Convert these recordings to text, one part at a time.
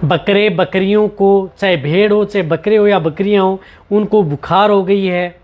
बकरे बकरियों को, चाहे भेड़ हो चाहे बकरे हो या बकरियां हो, उनको बुखार हो गई है,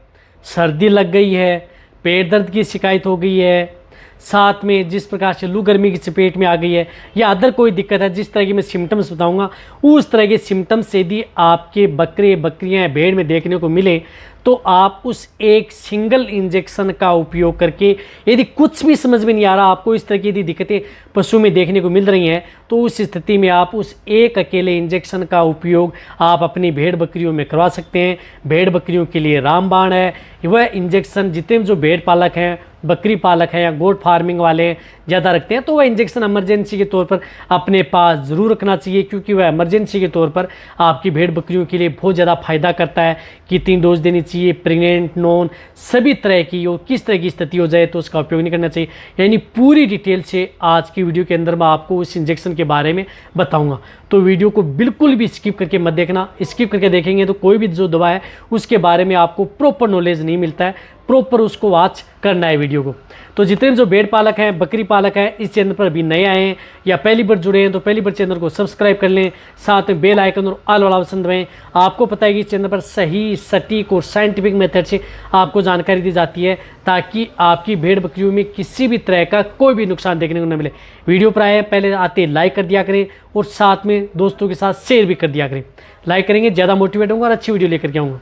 सर्दी लग गई है, पेट दर्द की शिकायत हो गई है, साथ में जिस प्रकार से लू गर्मी की चपेट में आ गई है या अदर कोई दिक्कत है, जिस तरह की मैं सिम्टम्स बताऊंगा उस तरह के सिम्टम्स यदि आपके बकरे बकरियां या भेड़ में देखने को मिले तो आप उस एक सिंगल इंजेक्शन का उपयोग करके, यदि कुछ भी समझ में नहीं आ रहा, आपको इस तरह की यदि दिक्कतें पशु में देखने को मिल रही हैं, तो उस स्थिति में आप उस एक अकेले इंजेक्शन का उपयोग आप अपनी भेड़ बकरियों में करवा सकते हैं। भेड़ बकरियों के लिए रामबाण है। वह इंजेक्शन जितने जो भेड़ पालक हैं, बकरी पालक हैं या गोट फार्मिंग वाले ज़्यादा रखते हैं, तो वह इंजेक्शन इमरजेंसी के तौर पर अपने पास ज़रूर रखना चाहिए, क्योंकि वह इमरजेंसी के तौर पर आपकी भेड़ बकरियों के लिए बहुत ज़्यादा फायदा करता है। कितनी डोज देनी चाहिए, प्रेग्नेंट, नॉन, सभी तरह की, और किस तरह की स्थिति हो जाए तो उसका उपयोग नहीं करना चाहिए, यानी पूरी डिटेल से आज की वीडियो के अंदर मैं आपको उस इंजेक्शन के बारे में बताऊंगा। तो वीडियो को बिल्कुल भी स्किप करके मत देखना। स्किप करके देखेंगे तो कोई भी जो दवा है उसके बारे में आपको प्रॉपर नॉलेज नहीं मिलता है, प्रॉपर उसको वॉच करना है वीडियो को। तो जितने भी जो भेड़ पालक हैं, बकरी पालक हैं, इस चैनल पर अभी नए आए हैं या पहली बार जुड़े हैं तो पहली बार चैनल को सब्सक्राइब कर लें, साथ में बेल आइकन और ऑल वाला ऑप्शन दबाएं। आपको पता है कि इस चैनल पर सही, सटीक और साइंटिफिक मेथड से आपको जानकारी दी जाती है, ताकि आपकी भेड़ बकरियों में किसी भी तरह का कोई भी नुकसान देखने को न मिले। वीडियो पर आए पहले आते लाइक कर दिया करें और साथ में दोस्तों के साथ शेयर भी कर दिया करें। लाइक करेंगे ज़्यादा मोटिवेट होंगे और अच्छी वीडियो लेकर के आऊँगा।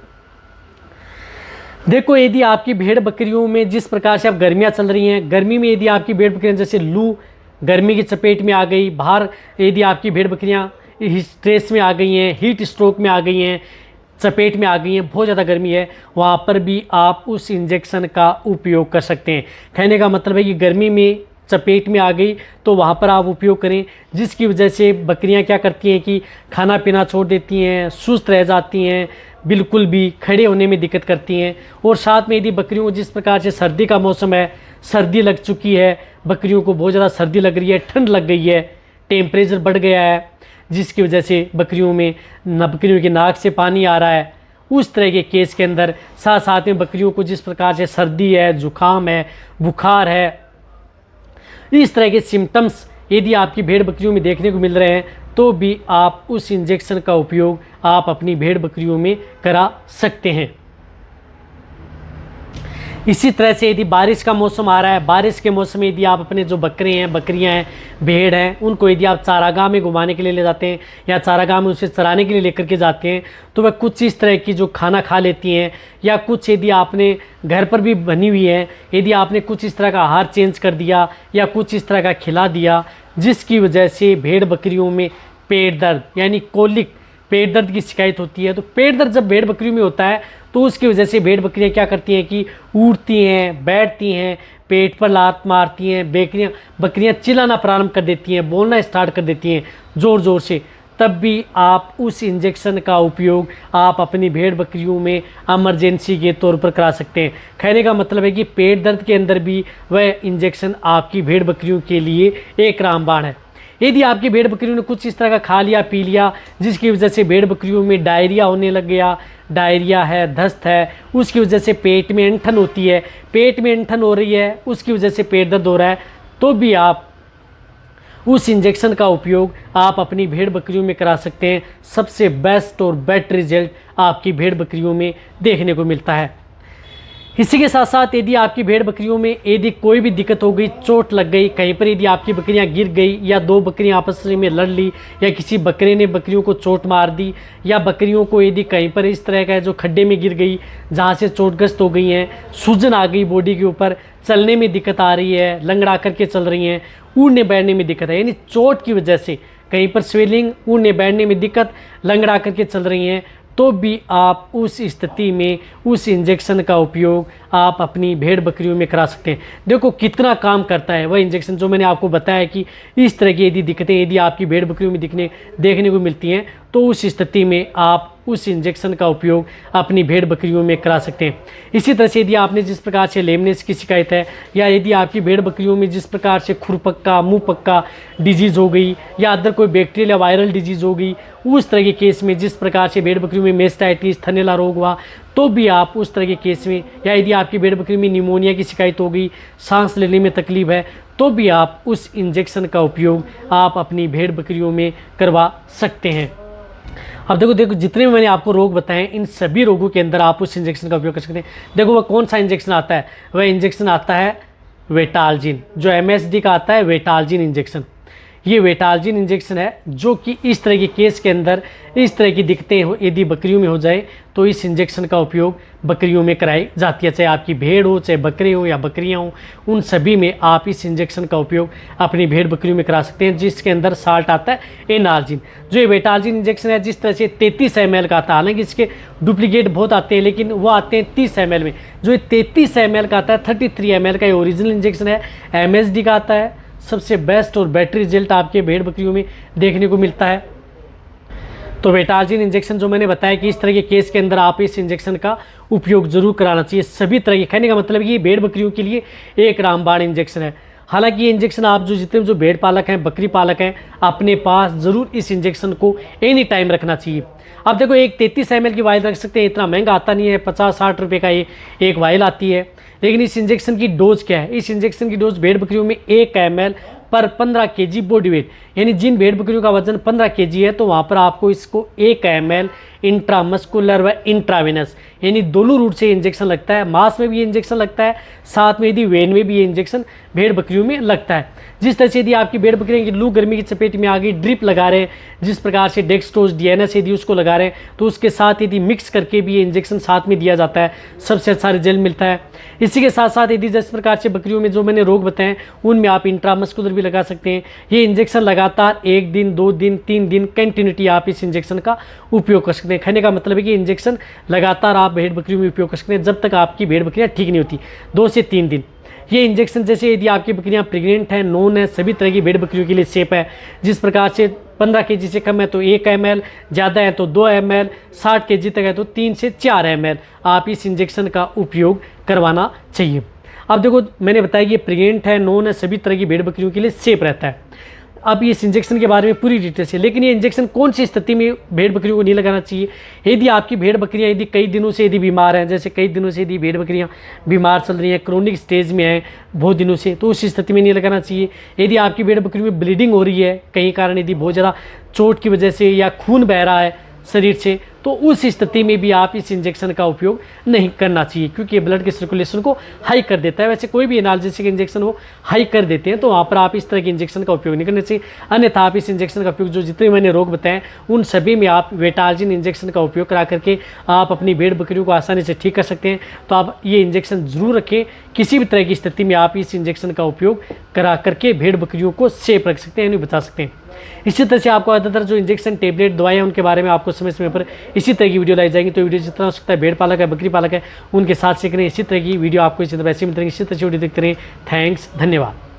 देखो, यदि आपकी भेड़ बकरियों में जिस प्रकार से अब गर्मियाँ चल रही हैं, गर्मी में यदि आपकी भेड़ बकरियाँ जैसे लू गर्मी की चपेट में आ गई, बाहर यदि आपकी भेड़ बकरियाँ स्ट्रेस में आ गई हैं, हीट स्ट्रोक में आ गई हैं, चपेट में आ गई हैं, बहुत ज़्यादा गर्मी है, वहाँ पर भी आप उस इंजेक्शन का उपयोग कर सकते हैं। कहने का मतलब है कि गर्मी में चपेट में आ गई तो वहाँ पर आप उपयोग करें, जिसकी वजह से बकरियाँ क्या करती हैं कि खाना पीना छोड़ देती हैं, सुस्त रह जाती हैं, बिल्कुल भी खड़े होने में दिक्कत करती हैं। और साथ में यदि बकरियों को जिस प्रकार से सर्दी का मौसम है, सर्दी लग चुकी है, बकरियों को बहुत ज़्यादा सर्दी लग रही है, ठंड लग गई है, टेम्परेचर बढ़ गया है, जिसकी वजह से बकरियों के नाक से पानी आ रहा है, उस तरह के केस के अंदर साथ साथ में बकरियों को जिस प्रकार से सर्दी है, जुकाम है, बुखार है, इस तरह के सिम्टम्स यदि आपकी भेड़ बकरियों में देखने को मिल रहे हैं तो भी आप उस इंजेक्शन का उपयोग आप अपनी भेड़ बकरियों में करा सकते हैं। इसी तरह से यदि बारिश का मौसम आ रहा है, बारिश के मौसम में यदि आप अपने जो बकरे हैं, बकरियां हैं, भेड़ हैं, उनको यदि आप चारागाह में घुमाने के लिए ले जाते हैं या चारागाह में उसे चराने के लिए लेकर के जाते हैं, तो वह कुछ इस तरह की जो खाना खा लेती हैं, या कुछ यदि आपने घर पर भी बनी हुई है, यदि आपने कुछ इस तरह का आहार चेंज कर दिया या कुछ इस तरह का खिला दिया, जिसकी वजह से भेड़ बकरियों में पेट दर्द यानी कोलिक, पेट दर्द की शिकायत होती है। तो पेट दर्द जब भेड़ बकरियों में होता है तो उसकी वजह से भेड़ बकरियां क्या करती हैं कि उठती हैं, बैठती हैं, पेट पर लात मारती हैं, बकरियां चिल्लाना प्रारंभ कर देती हैं, बोलना स्टार्ट कर देती हैं ज़ोर ज़ोर से। तब भी आप उस इंजेक्शन का उपयोग आप अपनी भेड़ बकरियों में इमरजेंसी के तौर पर करा सकते हैं। कहने का मतलब है कि पेट दर्द के अंदर भी वह इंजेक्शन आपकी भेड़ बकरियों के लिए एक रामबाण है। यदि आपकी भेड़ बकरियों ने कुछ इस तरह का खा लिया, पी लिया, जिसकी वजह से भेड़ बकरियों में डायरिया होने लग गया, डायरिया है, दस्त है, उसकी वजह से पेट में ऐंठन होती है, पेट में ऐंठन हो रही है, उसकी वजह से पेट दर्द हो रहा है, तो भी आप उस इंजेक्शन का उपयोग आप अपनी भेड़ बकरियों में करा सकते हैं। सबसे बेस्ट और बेटर रिजल्ट आपकी भेड़ बकरियों में देखने को मिलता है। इसी के साथ साथ यदि आपकी भेड़ बकरियों में यदि कोई भी दिक्कत हो गई, चोट लग गई, कहीं पर यदि आपकी बकरियां गिर गई या दो बकरियां आपस में लड़ ली या किसी बकरे ने बकरियों को चोट मार दी, या बकरियों को यदि कहीं पर इस तरह का जो खड्डे में गिर गई जहां से चोटग्रस्त हो गई हैं, सूजन आ गई बॉडी के ऊपर, चलने में दिक्कत आ रही है, लंगड़ा करके चल रही हैं, उड़ने बैठने में दिक्कत है, यानी चोट की वजह से कहीं पर स्वेलिंग, उड़ने बैठने में दिक्कत, लंगड़ा करके चल रही हैं, तो भी आप उस स्थिति में उस इंजेक्शन का उपयोग आप अपनी भेड़ बकरियों में करा सकते हैं। देखो कितना काम करता है वह इंजेक्शन, जो मैंने आपको बताया कि इस तरह की यदि दिक्कतें यदि आपकी भेड़ बकरियों में देखने को मिलती हैं तो उस स्थिति में आप उस इंजेक्शन का उपयोग अपनी भेड़ बकरियों में करा सकते हैं। इसी तरह से यदि आपने जिस प्रकार से लेमनेस की शिकायत है, या यदि आपकी भेड़ बकरियों में जिस प्रकार से खुरपक्का, मुंह पक्का डिजीज़ हो गई, या अदर कोई बैक्टीरियल या वायरल डिजीज़ हो गई, उस तरह के केस में जिस प्रकार से भेड़ बकरियों में मेस्टाइटिस, थनैला रोग हुआ, तो भी आप उस तरह के केस में, या यदि आपकी भेड़ बकरी में निमोनिया की शिकायत हो गई, सांस लेने में तकलीफ है, तो भी आप उस इंजेक्शन का उपयोग आप अपनी भेड़ बकरियों में करवा सकते हैं। अब देखो जितने भी मैंने आपको रोग बताए, इन सभी रोगों के अंदर आप उस इंजेक्शन का उपयोग कर सकते हैं। देखो वह कौन सा इंजेक्शन आता है, वह इंजेक्शन आता है वेटालजिन, जो MSD का आता है वेटालजिन इंजेक्शन। ये वेटालजिन इंजेक्शन है जो कि इस तरह के केस के अंदर इस तरह की दिक्कतें यदि बकरियों में हो जाए तो इस इंजेक्शन का उपयोग बकरियों में कराई जाती है। चाहे आपकी भेड़ हो, चाहे बकरे हो या बकरियां हो, उन सभी में आप इस इंजेक्शन का उपयोग अपनी भेड़ बकरियों में करा सकते हैं, जिसके अंदर साल्ट आता है एनालजिन। जो ये वेटालजिन इंजेक्शन है जिस तरह से 33 ml का आता है, हालांकि इसके डुप्लीकेट बहुत आते हैं लेकिन वो आते हैं 30 ml में। जो ये 33 ml का आता है, 33 ml का ये ओरिजिनल इंजेक्शन है, MSD का आता है। सबसे बेस्ट और बेटर रिजल्ट आपके भेड़ बकरियों में देखने को मिलता है। तो वेटालजिन इंजेक्शन जो मैंने बताया कि इस तरह के केस के अंदर आप इस इंजेक्शन का उपयोग जरूर कराना चाहिए सभी तरह के। कहने का मतलब ये भेड़ बकरियों के लिए एक रामबाण इंजेक्शन है। हालांकि ये इंजेक्शन आप जितने जो भेड़ पालक हैं, बकरी पालक हैं, अपने पास ज़रूर इस इंजेक्शन को एनी टाइम रखना चाहिए। अब देखो एक 33 ml की वायल रख सकते हैं, इतना महंगा आता नहीं है, 50-60 रुपये का ये एक वायल आती है। लेकिन इस इंजेक्शन की डोज क्या है, इस इंजेक्शन की डोज भेड़ बकरियों में 1 ml पर 15 kg बॉडी वेट, यानी जिन भेड़ बकरियों का वजन 15 kg है तो वहाँ पर आपको इसको 1 ml इंट्रामस्कुलर व इंट्रावेनस, यानी दोनों रूट से इंजेक्शन लगता है। मांस में भी ये इंजेक्शन लगता है, साथ में यदि वेन में भी ये इंजेक्शन भेड़ बकरियों में लगता है। जिस तरह से यदि आपकी भेड़ बकरियाँ की लू गर्मी की चपेट में आ गई, ड्रिप लगा रहे हैं, जिस प्रकार से डेक्सट्रोज DNS यदि उसको लगा रहे हैं, तो उसके साथ यदि मिक्स करके भी ये इंजेक्शन साथ में दिया जाता है, सबसे अच्छा रिजल्ट मिलता है। इसी के साथ साथ यदि जिस प्रकार से बकरियों में जो मैंने रोग बताए उनमें आप इंट्रामस्कुलर भी लगा सकते हैं। ये इंजेक्शन लगातार 1 दिन, 2 दिन, 3 दिन कंटिन्यूटी आप इस इंजेक्शन का उपयोग कर सकते हैं। कहने का मतलब है कि इंजेक्शन लगातार आप भेड़ बकरियों में उपयोग कर सकते हैं जब तक आपकी भेड़ बकरियाँ ठीक नहीं होती, 2 से 3 दिन। ये इंजेक्शन जैसे यदि आपकी बकरियां प्रेग्नेंट हैं, नॉन है, सभी तरह की भेड़ बकरियों के लिए सेफ है। जिस प्रकार से 15 kg से कम है तो 1 ml, ज़्यादा है तो 2 ml, 60 kg तक है तो 3 से 4 ml आप इस इंजेक्शन का उपयोग करवाना चाहिए। अब देखो मैंने बताया कि ये प्रेग्नेंट है, नॉन है, सभी तरह की भेड़ बकरियों के लिए सेफ रहता है। अब इस इंजेक्शन के बारे में पूरी डिटेल से, लेकिन ये इंजेक्शन कौन सी स्थिति में भेड़ बकरियों को नहीं लगाना चाहिए। यदि आपकी भेड़ बकरियां यदि कई दिनों से यदि बीमार हैं, जैसे कई दिनों से यदि भेड़ बकरियां बीमार चल रही हैं, क्रोनिक स्टेज में हैं बहुत दिनों से, तो उस स्थिति में नहीं लगाना चाहिए। यदि आपकी भेड़ बकरियों में ब्लीडिंग हो रही है कहीं कारण, यदि बहुत ज़्यादा चोट की वजह से या खून बह रहा है शरीर से, तो उस स्थिति में भी आप इस इंजेक्शन का उपयोग नहीं करना चाहिए, क्योंकि ये ब्लड के सर्कुलेशन को हाई कर देता है। वैसे कोई भी एनाल्जेसिक इंजेक्शन वो हाई कर देते हैं, तो वहाँ पर आप इस तरह के इंजेक्शन का उपयोग नहीं करना चाहिए। अन्यथा आप इस इंजेक्शन का उपयोग, जो जितने मैंने रोग बताए उन सभी में आप वेटालजिन इंजेक्शन का उपयोग करा करके आप अपनी भेड़ बकरियों को आसानी से ठीक कर सकते हैं। तो आप ये इंजेक्शन ज़रूर रखें, किसी भी तरह की स्थिति में आप इस इंजेक्शन का उपयोग करा करके भेड़ बकरियों को सेफ रख सकते हैं, यानी बचा सकते हैं। इसी तरह से आपको ज़्यादातर जो इंजेक्शन, टेबलेट, दवाएं उनके बारे में आपको समय समय पर इसी तरह की वीडियो लाई जाएंगी। तो वीडियो जितना हो सकता है भेड़ पालक है, बकरी पालक है, उनके साथ सीख रहे हैं, इसी तरह की वीडियो आपको इसी तरह वैसे मिलती रहेंगी। इसी तरह से वीडियो देखते रहें। थैंक्स, धन्यवाद।